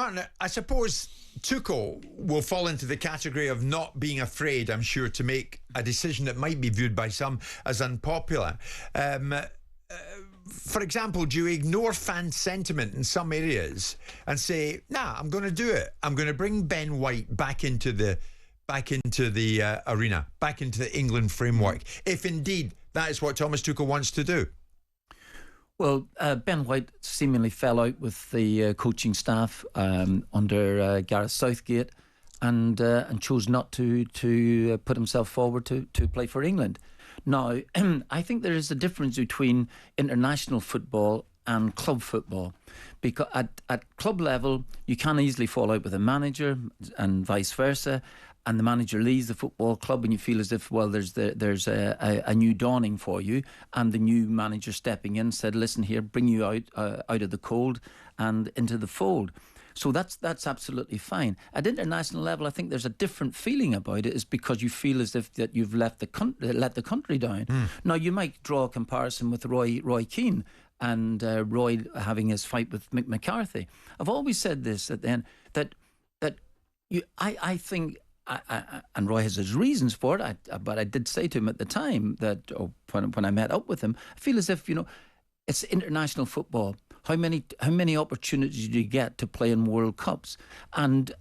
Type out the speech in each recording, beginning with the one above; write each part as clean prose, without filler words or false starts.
Martin, I suppose Tuchel will fall into the category of not being afraid, I'm sure, to make a decision that might be viewed by some as unpopular. For example, do you ignore fan sentiment in some areas and say, nah, I'm going to do it. I'm going to bring Ben White back into the arena, back into the England framework, if indeed that is what Thomas Tuchel wants to do? Well, Ben White seemingly fell out with the coaching staff under Gareth Southgate and chose not to put himself forward to play for England. Now, I think there is a difference between international football and club football, because at club level you can easily fall out with a manager and vice versa, and the manager leaves the football club and you feel as if, well, there's a new dawning for you, and the new manager stepping in said, listen here, bring you out of the cold and into the fold. So that's absolutely fine. At international level, I think there's a different feeling about it, is because you feel as if that you've let the country down. Now, you might draw a comparison with Roy Keane and Roy having his fight with Mick McCarthy. I've always said this at the end, that I think, and Roy has his reasons for it, but I did say to him at the time that, when I met up with him, I feel as if, it's international football. How many opportunities do you get to play in World Cups? And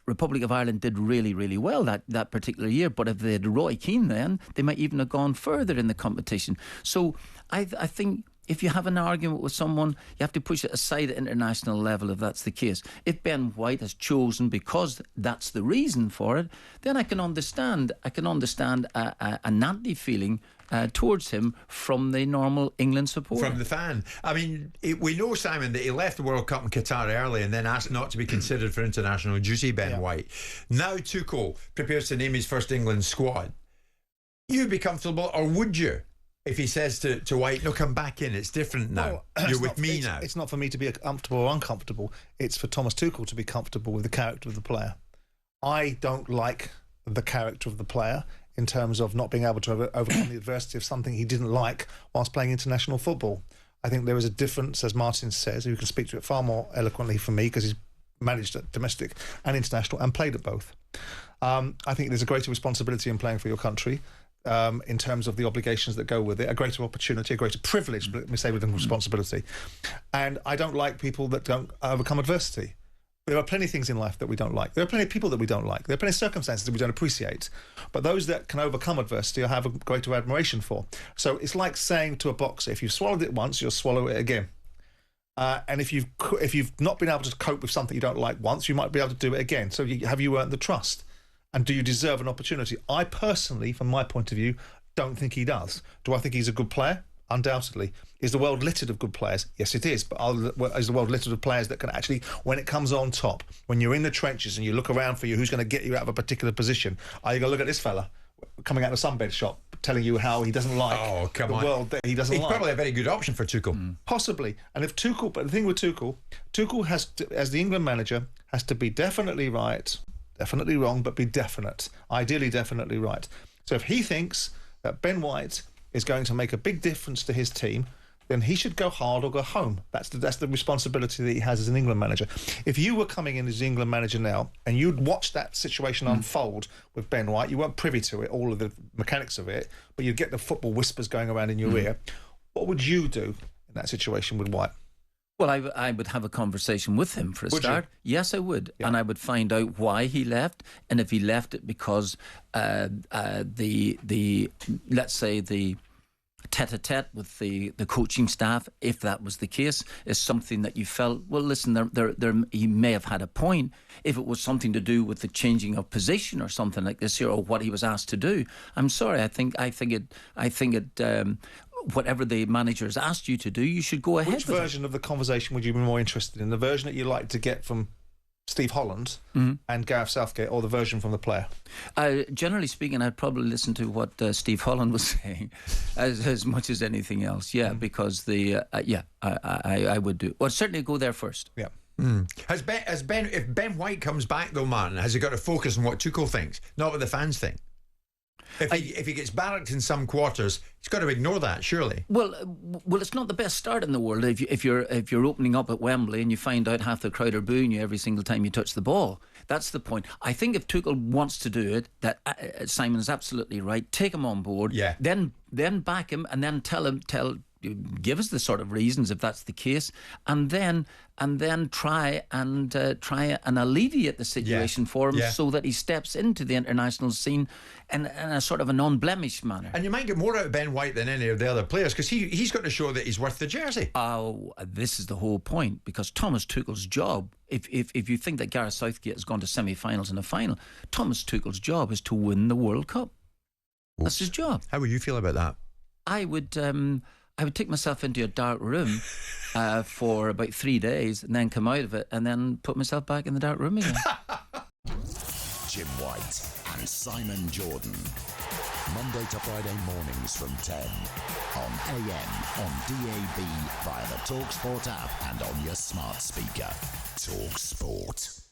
Republic of Ireland did really, really well that particular year. But if they had Roy Keane then, they might even have gone further in the competition. So I think if you have an argument with someone, you have to push it aside at international level if that's the case. If Ben White has chosen because that's the reason for it, then I can understand a nasty feeling towards him from the normal England supporter. From the fan. I mean, we know, Simon, that he left the World Cup in Qatar early and then asked not to be considered for international duty, Ben White. Now Tuchel prepares to name his first England squad. You'd be comfortable, or would you, if he says to White, no, come back in, it's different now. Well, you're with me now. It's not for me to be comfortable or uncomfortable. It's for Thomas Tuchel to be comfortable with the character of the player. I don't like the character of the player in terms of not being able to overcome the adversity of something he didn't like whilst playing international football. I think there is a difference, as Martin says, who can speak to it far more eloquently for me, because he's managed at domestic and international and played at both. I think there's a greater responsibility in playing for your country, in terms of the obligations that go with it, a greater opportunity, a greater privilege, let me say, within responsibility. And I don't like people that don't overcome adversity. There are plenty of things in life that we don't like. There are plenty of people that we don't like. There are plenty of circumstances that we don't appreciate. But those that can overcome adversity, I have a greater admiration for. So it's like saying to a boxer, if you've swallowed it once, you'll swallow it again. And if you've not been able to cope with something you don't like once, you might be able to do it again. So have you earned the trust? And do you deserve an opportunity? I personally, from my point of view, don't think he does. Do I think he's a good player? Undoubtedly. Is the world littered of good players? Yes, it is. But is the world littered of players that can actually, when it comes on top, when you're in the trenches and you look around for you, who's going to get you out of a particular position? Are you going to look at this fella coming out of the sunbed shop telling you how he doesn't like the world that he doesn't like? He's probably a very good option for Tuchel. Possibly. And if Tuchel, but the thing with Tuchel has to, as the England manager, has to be definitely right, definitely wrong, but be definite. Ideally, definitely right. So if he thinks that Ben White is going to make a big difference to his team, then he should go hard or go home. That's the responsibility that he has as an England manager. If you were coming in as the England manager now and you'd watched that situation unfold with Ben White, you weren't privy to it, all of the mechanics of it, but you'd get the football whispers going around in your ear. What would you do in that situation with White? Well, I would have a conversation with him for a start. Yes, I would. Yeah. And I would find out why he left, and if he left it because let's say the tete-a-tete with the coaching staff, if that was the case, is something that you felt, well, listen, he may have had a point. If it was something to do with the changing of position or something like this here, or what he was asked to do, I'm sorry, I think it whatever the manager has asked you to do, you should go ahead with it. Which version of the conversation would you be more interested in? The version that you like to get from Steve Holland and Gareth Southgate, or the version from the player? Generally speaking, I'd probably listen to what Steve Holland was saying as much as anything else. Yeah, because I would do. Well, certainly go there first. Yeah. If Ben White comes back though, Martin, has he got to focus on what Tuchel thinks, not what the fans think? If he gets barracked in some quarters, he's got to ignore that, surely. Well, it's not the best start in the world if you're opening up at Wembley and you find out half the crowd are booing you every single time you touch the ball. That's the point. I think if Tuchel wants to do it, that Simon's absolutely right. Take him on board. Yeah. Then back him, and then give us the sort of reasons if that's the case, and then try and alleviate the situation for him so that he steps into the international scene in a sort of an unblemished manner. And you might get more out of Ben White than any of the other players, because he's got to show that he's worth the jersey. Oh, this is the whole point, because Thomas Tuchel's job, if you think that Gareth Southgate has gone to semi-finals and a final, Thomas Tuchel's job is to win the World Cup. Oops. That's his job. How would you feel about that? I would take myself into a dark room for about 3 days and then come out of it and then put myself back in the dark room again. Jim White and Simon Jordan. Monday to Friday mornings from 10 on AM, on DAB, via the talkSPORT app and on your smart speaker. talkSPORT.